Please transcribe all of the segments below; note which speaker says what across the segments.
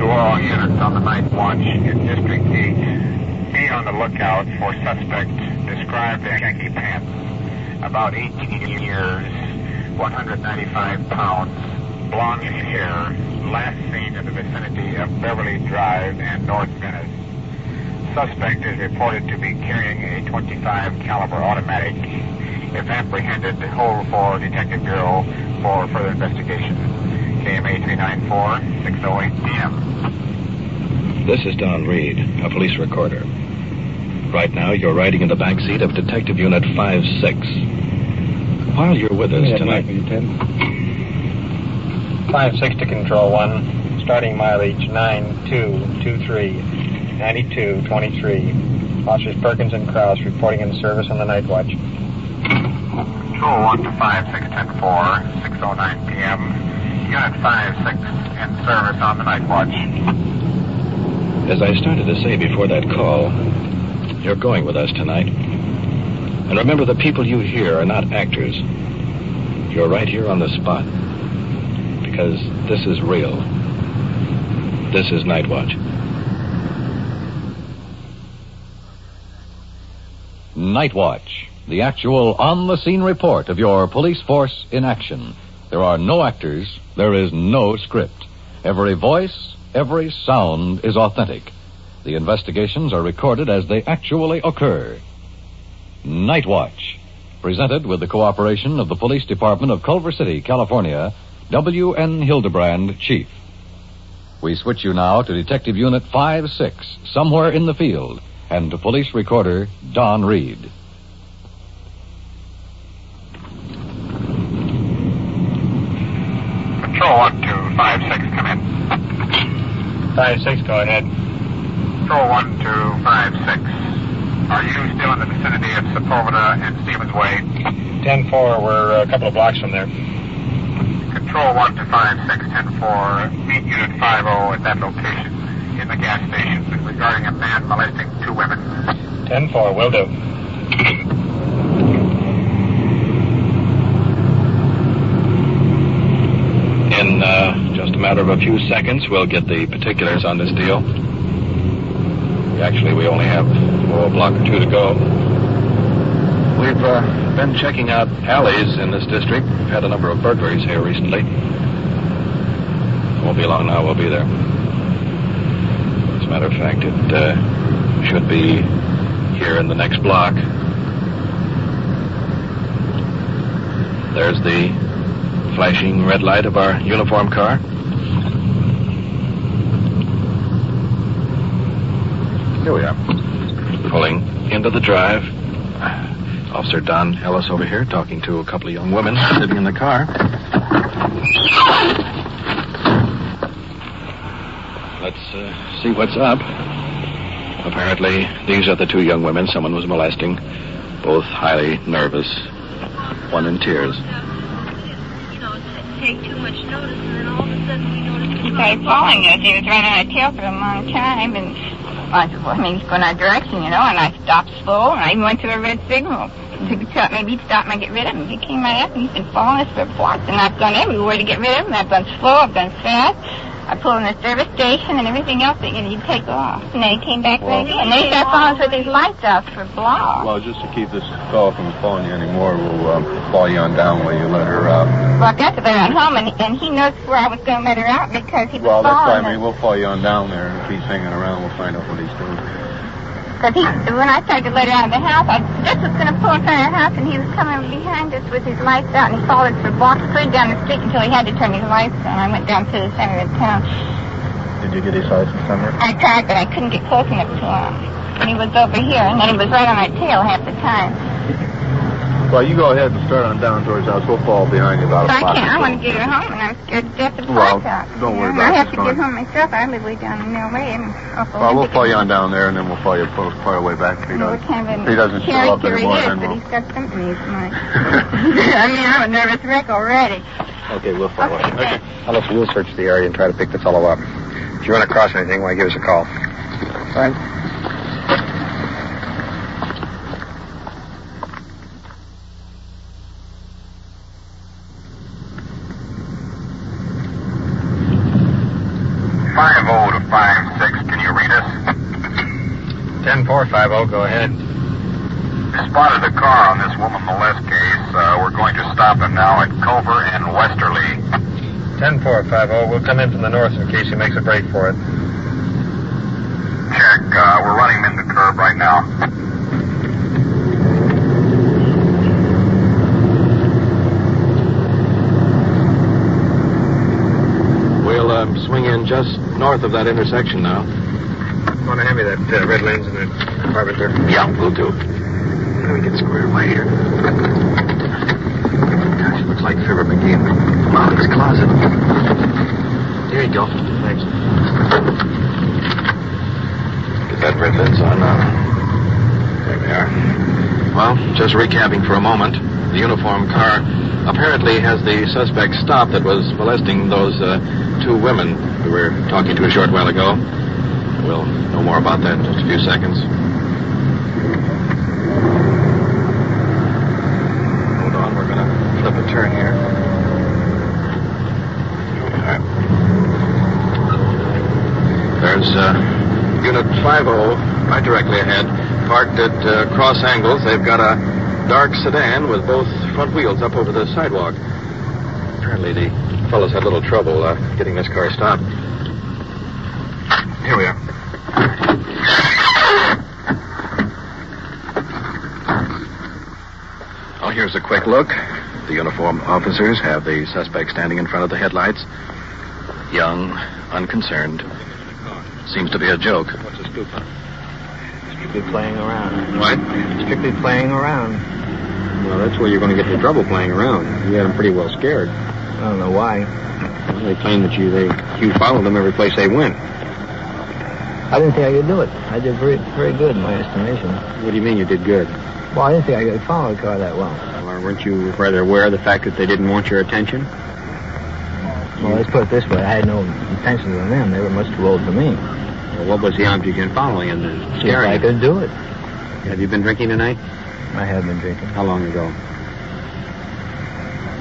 Speaker 1: to all units on the night watch in District 8. Be on the lookout for suspect described as khaki pants, about 18 years, 195 pounds, blonde hair, last seen in the vicinity of Beverly Drive and North Venice. Suspect is reported to be carrying a .25 caliber automatic. If apprehended, hold for Detective Bureau for further investigation. KMA 394, 6:08 p.m.
Speaker 2: This is Don Reed, a police recorder. Right now, you're riding in the back seat of Detective Unit 5-6. While you're with us tonight...
Speaker 3: 5-6 to Control 1. Starting mileage 9223, 9223. Officers Perkins and Krause reporting in service on the night watch.
Speaker 1: Control 1 to 5610-4, 6:09 p.m. Unit 5-6 in service on the night watch.
Speaker 2: As I started to say before that call, you're going with us tonight. And remember, the people you hear are not actors. You're right here on the spot. Because this is real. This is Night Watch.
Speaker 4: Night Watch, the actual on-the-scene report of your police force in action. There are no actors. There is no script. Every voice, every sound is authentic. The investigations are recorded as they actually occur. Night Watch, presented with the cooperation of the Police Department of Culver City, California, W.N. Hildebrand, Chief. We switch you now to Detective Unit 5-6, somewhere in the field, and to police recorder Don Reed.
Speaker 1: Control 1 to 5-6, come in.
Speaker 3: 5-6, go ahead.
Speaker 1: Control 1 to 5-6. Are you still in the vicinity of Sepulveda and Stevens Way?
Speaker 3: 10-4, we're a couple of blocks from there.
Speaker 1: Control 1 to 5-6, 10-4. Meet Unit 5-0 at that location in the gas station regarding a man molesting 2 women.
Speaker 3: 10-4, will do.
Speaker 2: In just a matter of a few seconds, we'll get the particulars on this deal. Actually, we only have a block or two to go. We've been checking out alleys in this district. We've had a number of burglaries here recently. Won't be long now, we'll be there. As a matter of fact, it should be here in the next block. There's the flashing red light of our uniform car. Here we are. Pulling into the drive. Officer Don Ellis over here talking to a couple of young women sitting in the car. Let's see what's up. Apparently, these are the 2 young women someone was molesting. Both highly nervous. One in tears.
Speaker 5: Take too much notice, and then all of a sudden we noticed he started following us. He was right on our tail for a long time, and I said, well, maybe he's going our direction, and I stopped slow, and I even went to a red signal. Maybe he'd stop and I get rid of him. He came right up, and he's been following us for blocks, and I've gone everywhere to get rid of him. I've gone slow, I've gone fast. I pulled in the service station and everything else, and he'd take off. And then he came back right in, and then he started following us with his lights out for blocks.
Speaker 6: Well, just to keep this call from following you anymore, we'll follow you on down while you let her out.
Speaker 5: Well, I got to let her on home, and he knows where I was going to let her out because he was
Speaker 6: Well, that's
Speaker 5: following
Speaker 6: why
Speaker 5: us.
Speaker 6: we'll follow you on down there, and if he's hanging around, we'll find out what he's doing.
Speaker 5: Because when I started to let her out of the house, I just was going to pull in front of her house, and he was coming behind us with his lights out, and he followed us for blocks, clear down the street until he had to turn his lights on. I went down to the center of town.
Speaker 6: Did you get his license number?
Speaker 5: I tried, but I couldn't get close enough to him. And he was over here, and then he was right on our tail half the time.
Speaker 6: Well, you go ahead and start on down towards the house. We'll fall behind you about
Speaker 5: So
Speaker 6: a
Speaker 5: I
Speaker 6: block.
Speaker 5: can't. I want to get her home, and I'm scared to death of the
Speaker 6: Well,
Speaker 5: lights out.
Speaker 6: don't worry
Speaker 5: I
Speaker 6: about it.
Speaker 5: have to
Speaker 6: It's
Speaker 5: get
Speaker 6: fine.
Speaker 5: home myself. I live way down in Mill Way, and
Speaker 6: Well, we'll follow you on down there, and then we'll follow you part of the way back if he
Speaker 5: What
Speaker 6: doesn't.
Speaker 5: kind of
Speaker 6: If he doesn't show up
Speaker 5: character he
Speaker 6: anymore,
Speaker 5: is,
Speaker 6: then
Speaker 5: but
Speaker 6: we'll...
Speaker 5: he's got symptoms. I mean, I'm a nervous wreck already.
Speaker 6: Okay, we'll follow
Speaker 5: Okay,
Speaker 6: it.
Speaker 5: thanks.
Speaker 3: Ellis, we'll search the area and try to pick the fellow up. If you run across anything, why, give us a call.
Speaker 6: Fine.
Speaker 1: 50 to 56, can you read us?
Speaker 3: 10-4, 50, go ahead.
Speaker 1: We spotted a car on this woman molest case. We're going to stop him now at Culver and Westerly.
Speaker 3: 10-4, 50, we'll come in from the north in case he makes a break for it.
Speaker 1: Check. We're running him in the curb right now.
Speaker 2: We'll swing in just north of that intersection now.
Speaker 3: Want to hand me that red lens in the compartment there?
Speaker 2: Yeah, we'll do. Let me get squared away here. Gosh, it looks like Fibber McGee come out of his closet. There you go. Thanks. Get that red lens on now. There we are. Well, just recapping for a moment. The uniformed car apparently has the suspect stopped that was molesting those two women we were talking to a short while ago. We'll know more about that in just a few seconds. Hold on, we're going to flip a turn here. All right. There's Unit 50 right directly ahead, parked at cross angles. They've got a dark sedan with both front wheels up over the sidewalk. Apparently the fellows had a little trouble getting this car stopped. Here we are. Oh, here's a quick look. The uniformed officers have the suspect standing in front of the headlights. Young, unconcerned. Seems to be a joke.
Speaker 3: What's the scoop on? Strictly playing around.
Speaker 2: What?
Speaker 3: Strictly playing around. Well, that's where you're going to get into trouble, playing around. You had them pretty well scared. I don't know why. Well, they claim that you follow them every place they went.
Speaker 7: I didn't think I could do it. I did very, very good in my estimation.
Speaker 3: What do you mean you did good?
Speaker 7: Well, I didn't think I could follow a car that well.
Speaker 3: Well, weren't you rather aware of the fact that they didn't want your attention?
Speaker 7: Well, let's put it this way. I had no intentions on them. They were much too old for me.
Speaker 3: Well, what was the object in following and
Speaker 7: See if
Speaker 3: scaring
Speaker 7: I could do it.
Speaker 3: Have you been drinking tonight?
Speaker 7: I have been drinking.
Speaker 3: How long ago?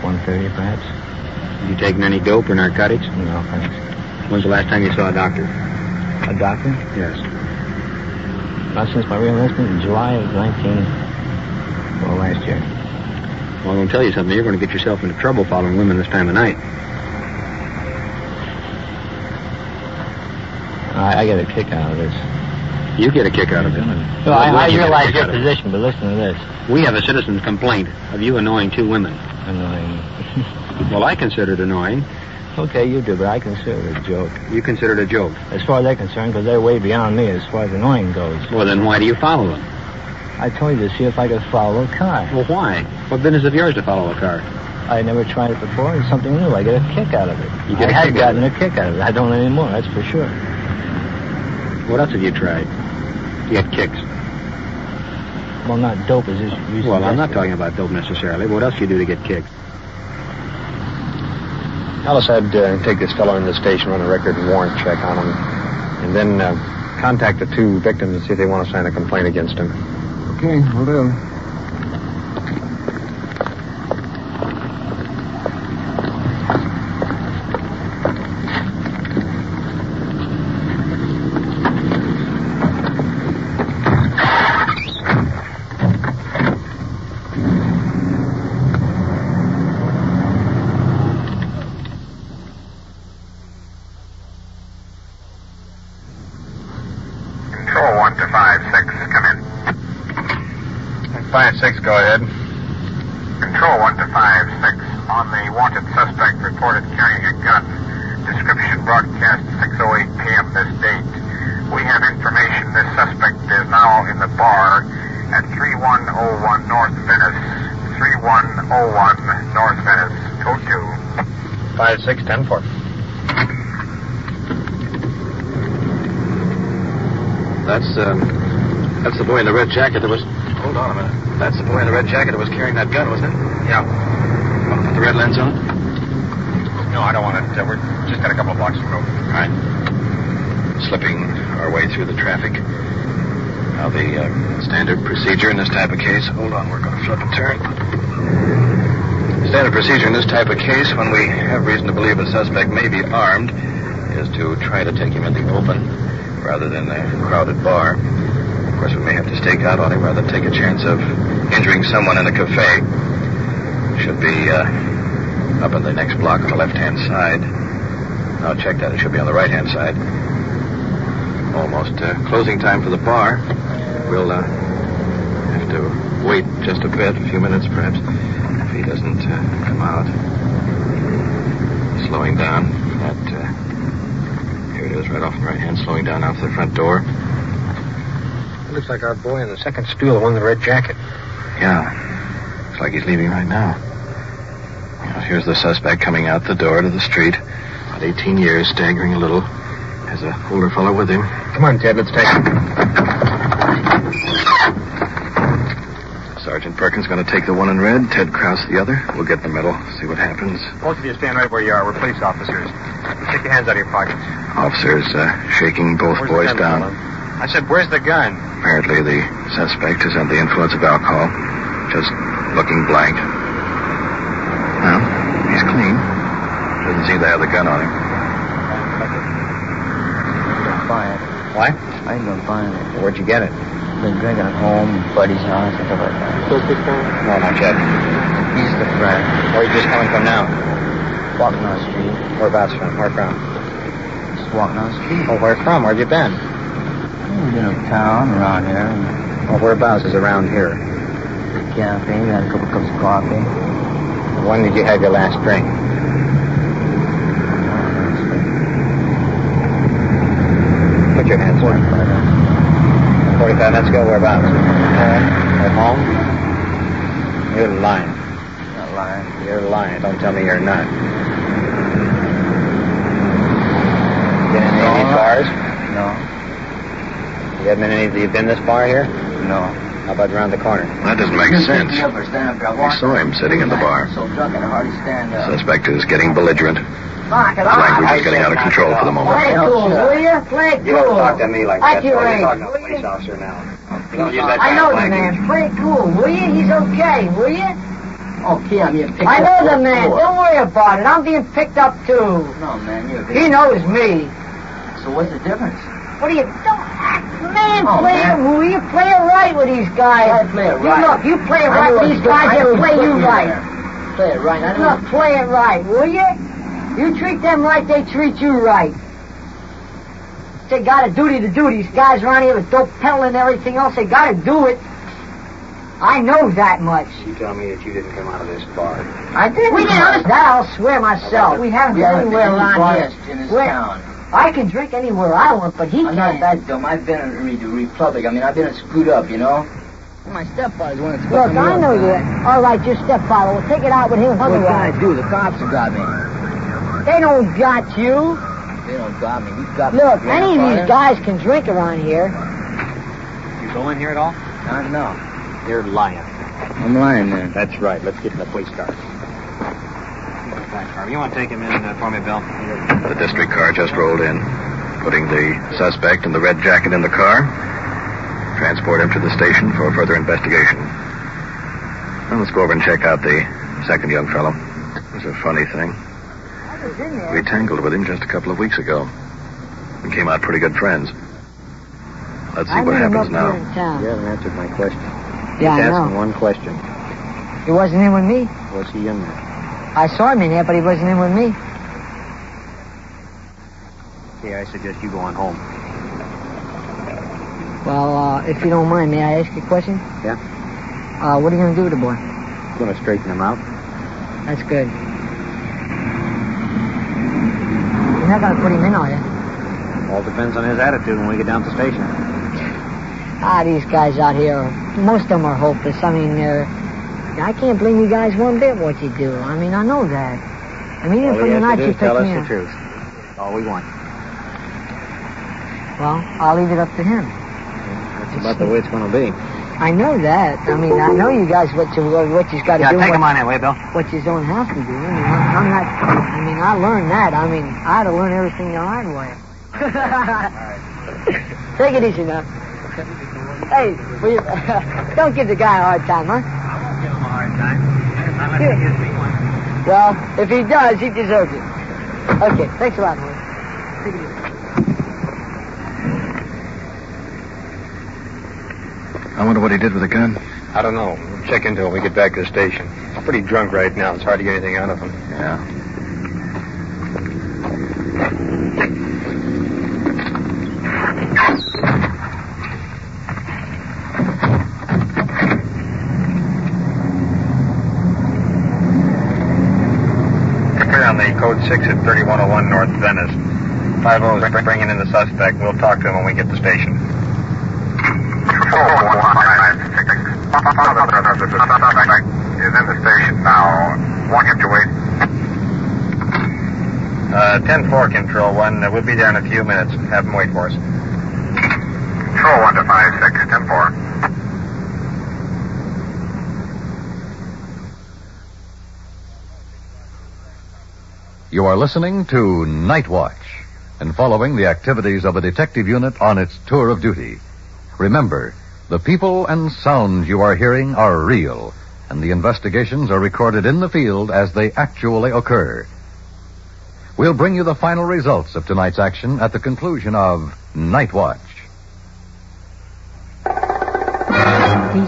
Speaker 7: 1:30 perhaps.
Speaker 3: Have you taken any dope or narcotics?
Speaker 7: No, thanks.
Speaker 3: When's the last time you saw a doctor?
Speaker 7: A doctor?
Speaker 3: Yes.
Speaker 7: Not since my re-enlistment in July of last year.
Speaker 3: Well, I'm going to tell you something. You're going to get yourself into trouble following women this time of night.
Speaker 7: I get a kick out of this.
Speaker 3: You get a kick out of it.
Speaker 7: No, I realize your position, but listen to this.
Speaker 3: We have a citizen's complaint of you annoying two women.
Speaker 7: Annoying.
Speaker 3: Well, I consider it annoying.
Speaker 7: Okay, you do, but I consider it a joke.
Speaker 3: You consider it a joke.
Speaker 7: As far as they're concerned, because they're way beyond me as far as annoying goes.
Speaker 3: Well, then why do you follow them?
Speaker 7: I told you to see if I could follow a car.
Speaker 3: Well, why? What business of yours to follow a car?
Speaker 7: I never tried it before. It's something new. I get a kick out of it.
Speaker 3: You get
Speaker 7: I
Speaker 3: a
Speaker 7: had
Speaker 3: kick out of
Speaker 7: gotten a kick out of it. I don't anymore, that's for sure.
Speaker 3: What else have you tried? You get kicks.
Speaker 7: Well, not dope as you
Speaker 3: Well, I'm not talking about dope necessarily. What else do you do to get kicked? Alice, I'd take this fellow in the station, run a record and warrant check on him, and then contact the two victims and see if they want to sign a complaint against him.
Speaker 7: Okay, we'll do.
Speaker 1: Control 1 to 5-6, come in.
Speaker 3: 5-6, go ahead.
Speaker 1: Control 1 to 5-6, on the wanted suspect reported carrying a gun. Description broadcast 6:08 p.m. this date. We have information this suspect is now in the bar at 3101 North Venice. 3101 North Venice. Code 2.
Speaker 3: 5-6, 10-4.
Speaker 2: That's the boy in the red jacket that was... Hold on a minute. That's the boy in the red jacket that was carrying that gun, wasn't it?
Speaker 3: Yeah.
Speaker 2: Want to put the red lens on?
Speaker 3: No, I don't want it. We're just got a couple of blocks to go.
Speaker 2: All right. Slipping our way through the traffic. Now, the standard procedure in this type of case... Hold on, we're going to flip a turn. Standard procedure in this type of case, when we have reason to believe a suspect may be armed, is to try to take him in the open rather than a crowded bar. Of course, we may have to stake out on him rather than take a chance of injuring someone in a cafe. Should be up in the next block on the left-hand side. No, check that. It should be on the right-hand side. Almost closing time for the bar. We'll have to wait just a bit, a few minutes perhaps, if he doesn't come out. Slowing down. Here it is, right off the right hand, slowing down out to the front door.
Speaker 3: It looks like our boy in the second stool, the one in the red jacket.
Speaker 2: Yeah. Looks like he's leaving right now. Well, here's the suspect coming out the door to the street. About 18 years, staggering a little. Has an older fellow with him.
Speaker 3: Come on, Ted, let's take him.
Speaker 2: Sergeant Perkins going to take the one in red, Ted Krause the other. We'll get in the middle, see what happens.
Speaker 3: Both of you stand right where you are. We're police officers. Take your hands out of your pockets.
Speaker 2: Officers shaking both boys down.
Speaker 3: I said, where's the gun?
Speaker 2: Apparently the suspect is under the influence of alcohol. Just looking blank. Well, he's clean. Doesn't seem to have the gun on him.
Speaker 7: Fine.
Speaker 3: What?
Speaker 7: I ain't gonna find it.
Speaker 3: Where'd you get it?
Speaker 7: Been drinking at home, buddy's house, and stuff like that.
Speaker 3: No, not yet.
Speaker 7: He's the friend.
Speaker 3: Where are you just coming from now?
Speaker 7: Walking on the street.
Speaker 3: Whereabouts from? Where from?
Speaker 7: Just walking on the street.
Speaker 3: Oh, where from? Where have you been?
Speaker 7: We've been uptown, around here.
Speaker 3: Oh, whereabouts is around here?
Speaker 7: The cafe, we had a couple cups of coffee.
Speaker 3: When did you have your last drink? Put your hands up. 45 minutes ago, whereabouts? At home? You're lying.
Speaker 7: Not lying.
Speaker 3: You're lying. Don't tell me you're not. Been in any of these bars?
Speaker 7: No.
Speaker 3: You haven't been in any of the... You've been this bar here?
Speaker 7: No.
Speaker 3: How about around the corner?
Speaker 2: That doesn't make sense. We saw him sitting in the bar.
Speaker 7: So drunk I can hardly stand up.
Speaker 2: Suspect is getting belligerent.
Speaker 5: Knock it
Speaker 2: His language is getting out of control for the moment.
Speaker 5: Play cool, will you? Play cool.
Speaker 3: You don't talk to me like that.
Speaker 5: You're
Speaker 3: You're talking to a
Speaker 5: right.
Speaker 3: police officer now. You don't use that
Speaker 5: I
Speaker 3: kind
Speaker 5: know
Speaker 3: of
Speaker 5: the
Speaker 3: language.
Speaker 5: man. Play cool, will you? He's okay, will you?
Speaker 7: Okay, I'm being picked
Speaker 5: I
Speaker 7: up.
Speaker 5: know the man. Don't worry about it. I'm being picked up, too.
Speaker 7: No, man, you're
Speaker 5: He knows me.
Speaker 7: So what's the difference?
Speaker 5: What do you... Don't act, man.
Speaker 7: Oh,
Speaker 5: Play
Speaker 7: man.
Speaker 5: it. Will you play it right with these guys?
Speaker 7: I play it right.
Speaker 5: Look, you play it right with these guys, they'll play you right.
Speaker 7: Play it right. I know.
Speaker 5: Look, play it right, will you? You treat them right, they treat you right. They got a duty to do. These guys around here with dope peddling and everything else, they got to do it. I know that much.
Speaker 3: You tell me that you didn't come out of this bar.
Speaker 5: I didn't. We didn't. That I'll swear myself. We haven't been anywhere around here.
Speaker 7: In this
Speaker 5: Where-
Speaker 7: town.
Speaker 5: I can drink anywhere I want, but he
Speaker 7: I'm not
Speaker 5: can't.
Speaker 7: that dumb. I've been in the Republic. I mean, I've been screwed up, you know? My stepfather's one that's
Speaker 5: Look, I know you. All right, your stepfather. We'll take it out with him.
Speaker 7: What can I
Speaker 5: Otherwise,
Speaker 7: do? The cops have got me.
Speaker 5: they don't got you.
Speaker 7: They don't got me. You got
Speaker 5: Look,
Speaker 7: me.
Speaker 5: any of these guys can drink around here.
Speaker 3: You go in here at all?
Speaker 7: I know.
Speaker 3: You're lying.
Speaker 7: I'm lying, man.
Speaker 3: That's right. Let's get in the police car. You want to take him in for me, Bill?
Speaker 2: The district car just rolled in, putting the suspect in the red jacket in the car. Transport him to the station for further investigation. Well, let's go over and check out the second young fellow. It was a funny thing.
Speaker 5: I was in there.
Speaker 2: We tangled with him just a couple of weeks ago. We came out pretty good friends. Let's see
Speaker 5: I
Speaker 2: what
Speaker 5: knew him
Speaker 2: happens
Speaker 5: up
Speaker 2: now.
Speaker 5: here in town.
Speaker 3: You haven't answered my question.
Speaker 5: Yeah,
Speaker 3: Just
Speaker 5: I
Speaker 3: asking
Speaker 5: know.
Speaker 3: one question.
Speaker 5: He wasn't in with me.
Speaker 3: Was he in there?
Speaker 5: I saw him in there, but he wasn't in with me.
Speaker 3: Okay, I suggest you go on home.
Speaker 5: Well, if you don't mind, may I ask you a question?
Speaker 3: Yeah?
Speaker 5: What are you going to do with the boy?
Speaker 3: Going to straighten him out.
Speaker 5: That's good. You're not going to put him in, are you?
Speaker 3: All depends on his attitude when we get down to the station.
Speaker 5: These guys out here, most of them are hopeless. I mean, I can't blame you guys one bit what you do. I mean, I know that. I mean, even
Speaker 3: All
Speaker 5: from
Speaker 3: he
Speaker 5: the
Speaker 3: has
Speaker 5: night
Speaker 3: to do
Speaker 5: you
Speaker 3: is tell
Speaker 5: picked
Speaker 3: us
Speaker 5: me
Speaker 3: the
Speaker 5: up.
Speaker 3: truth. All we want.
Speaker 5: Well, I'll leave it up to him.
Speaker 3: That's about the way it's going to be.
Speaker 5: I know that. I mean, I know you guys what you've got to do.
Speaker 3: take him on that way, Bill.
Speaker 5: What you don't have to do. I mean, I'm not. I mean, I learned that. I mean, I had to learn everything the hard way. Take it easy now. Hey, will you, don't give the guy a hard time, huh?
Speaker 3: I won't give him a hard time. Unless he gives me one.
Speaker 5: Well, if he does, he deserves it. Okay, thanks a lot, boy.
Speaker 8: Take it easy.
Speaker 2: I wonder what he did with the gun.
Speaker 3: I don't know. We'll check into it when we get back to the station. He's pretty drunk right now. It's hard to get anything out of him.
Speaker 2: Yeah.
Speaker 1: Clear on the code 6 at 3101 North Venice. 50 is bringing in the suspect. We'll talk to him when we get to the station. The suspect is in the station now. Want him to wait. 10-4, Control 1. We'll be there in a few minutes. Have him wait for us. Control 1 to 56, 10-4.
Speaker 4: You are listening to Night Watch and following the activities of a detective unit on its tour of duty. Remember, the people and sounds you are hearing are real, and the investigations are recorded in the field as they actually occur. We'll bring you the final results of tonight's action at the conclusion of Night Watch.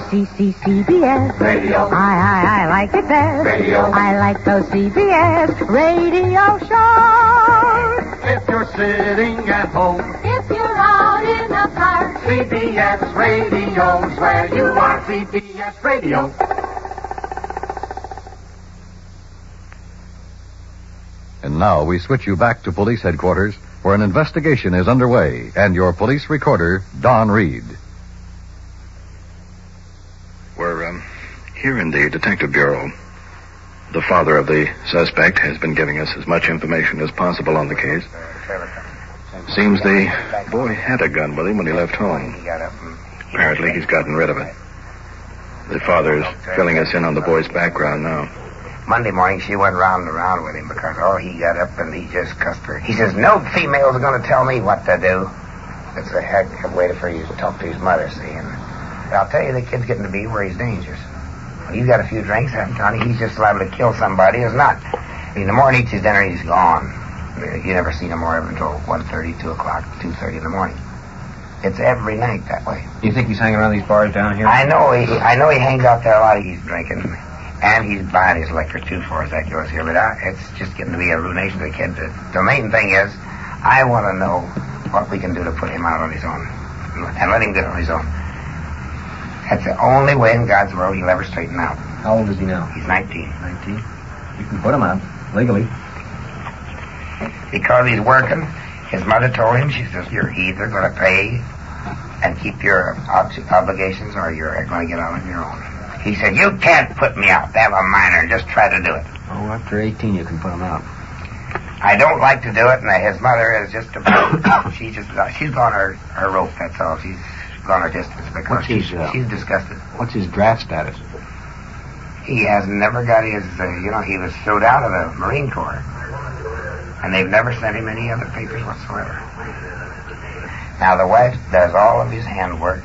Speaker 9: CBS. Radio. I like it best.
Speaker 8: Radio.
Speaker 9: I like those CBS radio shows.
Speaker 8: If you're sitting at home,
Speaker 9: If you're out in the park,
Speaker 8: CBS Radio's where you are. CBS Radio.
Speaker 4: And now we switch you back to police headquarters, where an investigation is underway, and your police recorder, Don Reed.
Speaker 2: We're here in the Detective Bureau. The father of the suspect has been giving us as much information as possible on the case. Seems the boy had a gun with him when he left home. Apparently he's gotten rid of it. The father's filling us in on the boy's background now.
Speaker 10: Monday morning, she went round and round with him because, he got up and he just cussed her. He says, no females are going to tell me what to do. It's a heck of a way for you to talk to his mother, see. And I'll tell you, the kid's getting to be where he's dangerous. When he's got a few drinks, I'm telling you, he's just liable to kill somebody who's not. In the morning, he eats his dinner, he's gone. You never see him more until 1:30, 2 o'clock, 2:30 in the morning. It's every night that way.
Speaker 3: You think he's hanging around these bars down here?
Speaker 10: I know he hangs out there a lot. He's drinking. And he's buying his liquor, too, for as that goes here. But it's just getting to be a ruination of the kid. The main thing is, I want to know what we can do to put him out on his own. And let him get on his own. That's the only way in God's world he'll ever straighten out.
Speaker 3: How old is he now?
Speaker 10: He's 19.
Speaker 3: 19? You can put him out, legally.
Speaker 10: Because he's working, his mother told him, she says, you're either going to pay and keep your obligations or you're going to get out on your own. He said, you can't put me out. Have a minor and just try to do it.
Speaker 3: Oh, after 18 you can put him out.
Speaker 10: I don't like to do it, and his mother is just about, she's gone her rope, that's all. She's gone her distance because she's disgusted.
Speaker 3: What's his draft status?
Speaker 10: He has never got his, he was thrown out of the Marine Corps. And they've never sent him any other papers whatsoever. Now, the wife does all of his handwork,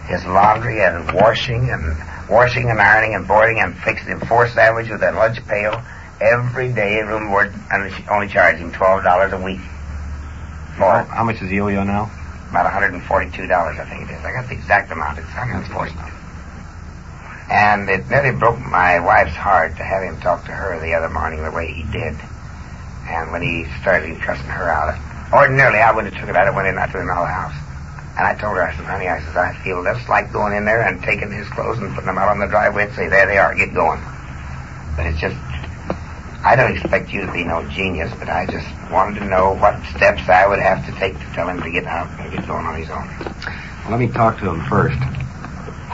Speaker 10: his laundry and washing and ironing and boarding and fixing him 4 sandwiches with a lunch pail every day, room board, and she only charged him $12 a week.
Speaker 3: How much does he owe you now?
Speaker 10: About $142, I think it is. I got the exact amount. It's $140. And it nearly broke my wife's heart to have him talk to her the other morning the way he did. And when he started cussing her out, ordinarily I would have took it out and went in after him out of the house. And I told her, I said, honey, I feel just like going in there and taking his clothes and putting them out on the driveway and say, there they are, get going. But it's just, I don't expect you to be no genius, but I just wanted to know what steps I would have to take to tell him to get out and get going on his own.
Speaker 3: Well, let me talk to him first.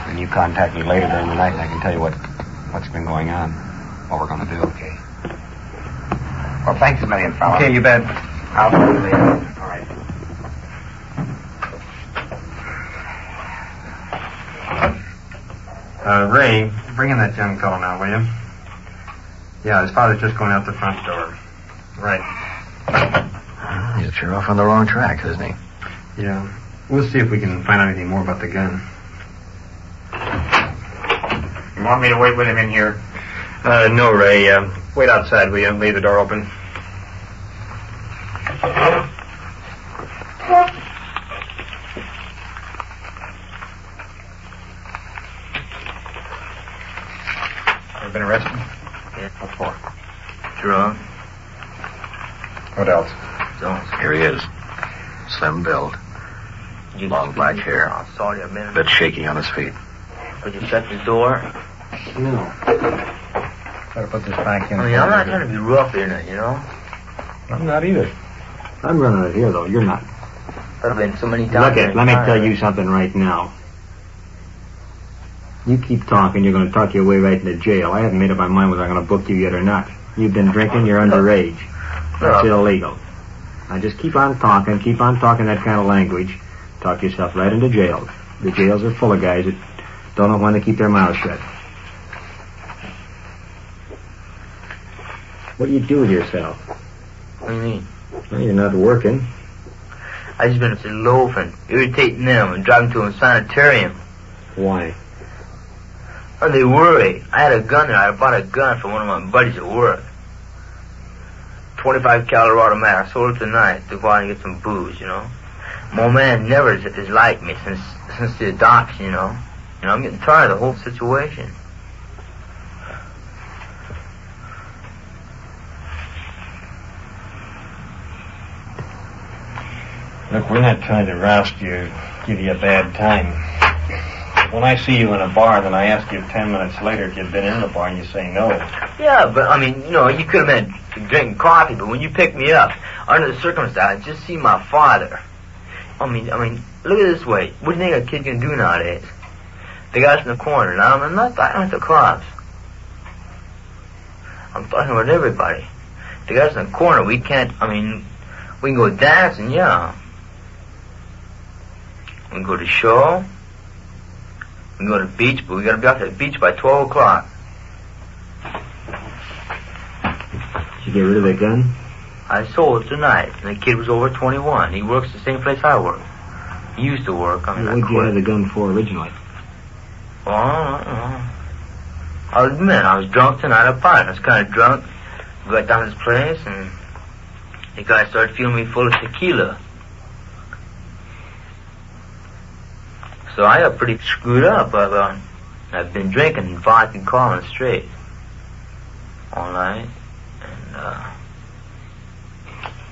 Speaker 3: And you contact me later during the night and I can tell you what's been going on, what we're going to do.
Speaker 10: Okay. Well, thanks a million, fella.
Speaker 3: Okay, you bet.
Speaker 10: I'll see you later. All right.
Speaker 3: Ray, bring in that young fellow now, will you? Yeah, his father's just going out the front door. Right.
Speaker 2: He's sure off on the wrong track, isn't he?
Speaker 3: Yeah. We'll see if we can find out anything more about the gun.
Speaker 1: You want me to wait with him in here?
Speaker 3: No, Ray. Wait outside, will you? Leave the door open.
Speaker 2: Here he is. Slim build. Long black hair.
Speaker 11: I saw you a minute.
Speaker 2: Bit shaky on his feet.
Speaker 11: Could you shut the door?
Speaker 3: No. Better put this back in.
Speaker 11: I mean, I'm not trying to be rough in it, you know?
Speaker 3: I'm not either. I'm running it here, though. You're not.
Speaker 11: I've been so many times.
Speaker 3: Look, let me tell you something right now. You keep talking, you're going to talk your way right into jail. I haven't made up my mind whether I'm going to book you yet or not. You've been drinking, you're underage. That's illegal. Now just keep on talking that kind of language. Talk yourself right into jail. The jails are full of guys that don't want to keep their mouths shut. What do you do with yourself?
Speaker 11: What do you mean?
Speaker 3: Well, you're not working.
Speaker 11: I just been loafing, irritating them, and driving to a sanitarium.
Speaker 3: Why?
Speaker 11: Oh, they worry. I had a gun there. I bought a gun from one of my buddies at work. 25 caliber automatic. I sold it tonight to go out and get some booze, you know. My man never is like me since the adoption, you know. You know, I'm getting tired of the whole situation.
Speaker 3: Look, we're not trying to roust you, give you a bad time. When I see you in a bar, then I ask you 10 minutes later if you've been in the bar and you say no.
Speaker 11: Yeah, but, I mean, you know, you could have been drinking coffee, but when you picked me up, under the circumstances, I just see my father. I mean, look at it this way. What do you think a kid can do nowadays? They got us in the corner. Now, I'm not talking about the cops. I'm talking about everybody. They got us in the corner. We can't, I mean, we can go dancing, yeah. We can go to the show. We can go to the beach, but we got to be off at the beach by 12 o'clock.
Speaker 3: Did you get rid of that gun?
Speaker 11: I sold it tonight. And the kid was over 21. He works the same place I work. He used to work. I mean,
Speaker 3: what did you have the gun for originally?
Speaker 11: Well, I'll admit, I was drunk tonight at party. I was kind of drunk. We got down to this place, and the guy started filling me full of tequila. So I got pretty screwed up. I've been drinking vodka and calling straight all night. And,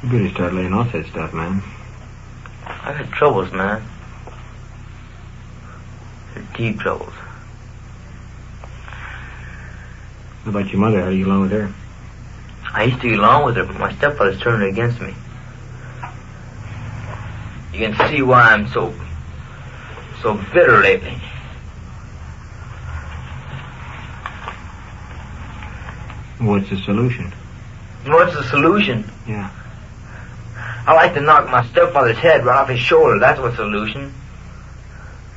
Speaker 3: you better start laying off that stuff, man.
Speaker 11: I got troubles, man. They're deep troubles.
Speaker 3: What about your mother? How do you get along with her?
Speaker 11: I used to get along with her, but my stepfather's turned her against me. You can see why I'm so bitter lately.
Speaker 3: What's the solution?
Speaker 11: What's the solution?
Speaker 3: Yeah.
Speaker 11: I like to knock my stepfather's head right off his shoulder. That's what solution.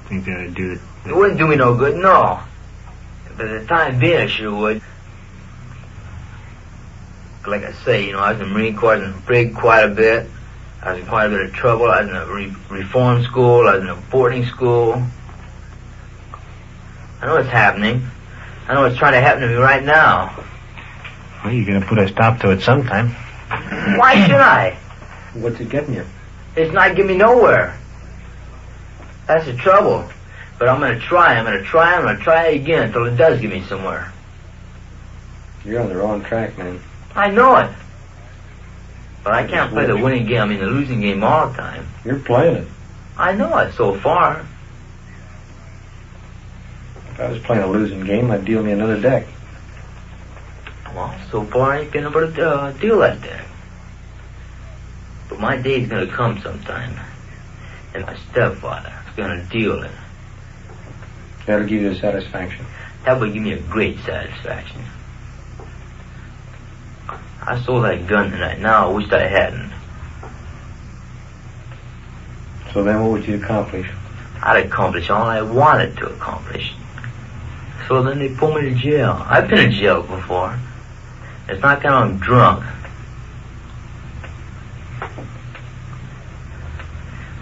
Speaker 3: Think that'd do it?
Speaker 11: It wouldn't do me no good, no. But at the time being, it sure would. Like I say, you know, I was in the Marine Corps, I was in the brig quite a bit. I was in quite a bit of trouble. I was in a reform school. I was in a boarding school. I know what's happening. I know what's trying to happen to me right now.
Speaker 3: Well, you're going to put a stop to it sometime.
Speaker 11: Why should I?
Speaker 3: What's it getting you?
Speaker 11: It's not getting me nowhere. That's the trouble. But I'm going to try. I'm going to try again until it does get me somewhere.
Speaker 3: You're on the wrong track, man.
Speaker 11: I know it. But I can't play the winning game, I mean the losing game all the time.
Speaker 3: You're playing it.
Speaker 11: I know it so far.
Speaker 3: If I was playing a losing game, I'd deal me another deck.
Speaker 11: Well, so far I ain't been able to deal that deck. But my day's gonna come sometime. And my stepfather is gonna deal it.
Speaker 3: That'll give you a satisfaction.
Speaker 11: That would give me a great satisfaction. I sold that gun tonight. Now I wished I hadn't.
Speaker 3: So then what would you accomplish?
Speaker 11: I'd accomplish all I wanted to accomplish. So then they pulled me to jail. I've been in jail before. It's not that I'm drunk.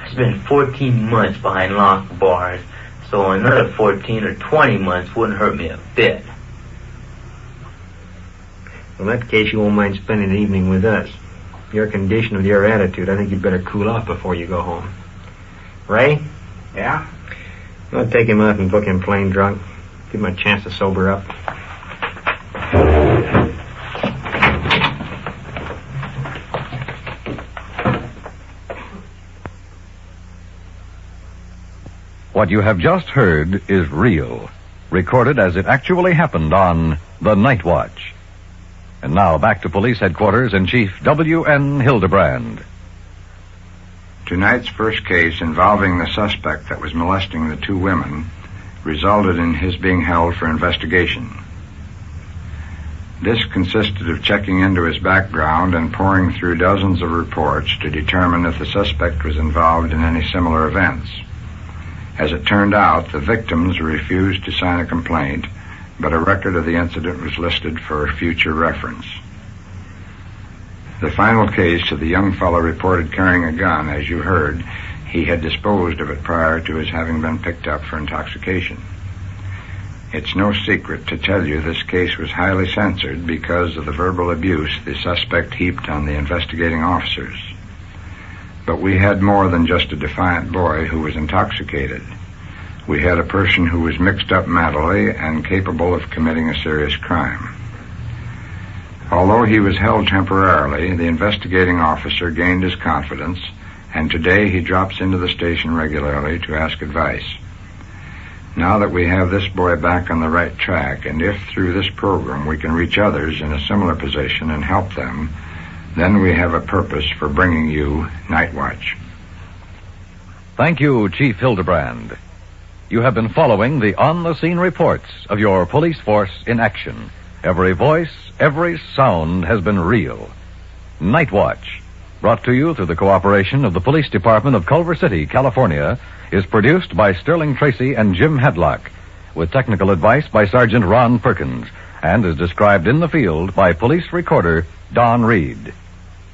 Speaker 11: I spent 14 months behind locked bars, so another 14 or 20 months wouldn't hurt me a bit.
Speaker 3: In that case, you won't mind spending the evening with us. Your condition with your attitude, I think you'd better cool off before you go home. Ray?
Speaker 10: Yeah?
Speaker 3: I'll take him out and book him plain drunk. Give him a chance to sober up.
Speaker 4: What you have just heard is real, recorded as it actually happened on The Night Watch. And now back to police headquarters and Chief W.N. Hildebrand.
Speaker 12: Tonight's first case involving the suspect that was molesting the two women resulted in his being held for investigation. This consisted of checking into his background and poring through dozens of reports to determine if the suspect was involved in any similar events. As it turned out, the victims refused to sign a complaint, but a record of the incident was listed for future reference. The final case of the young fellow reported carrying a gun. As you heard, he had disposed of it prior to his having been picked up for intoxication. It's no secret to tell you this case was highly censored because of the verbal abuse the suspect heaped on the investigating officers. But we had more than just a defiant boy who was intoxicated. We had a person who was mixed up mentally and capable of committing a serious crime. Although he was held temporarily, the investigating officer gained his confidence, and today he drops into the station regularly to ask advice. Now that we have this boy back on the right track, and if through this program we can reach others in a similar position and help them, then we have a purpose for bringing you Night Watch.
Speaker 4: Thank you, Chief Hildebrand. You have been following the on-the-scene reports of your police force in action. Every voice, every sound has been real. Night Watch, brought to you through the cooperation of the Police Department of Culver City, California, is produced by Sterling Tracy and Jim Hadlock, with technical advice by Sergeant Ron Perkins, and is described in the field by police recorder Don Reed.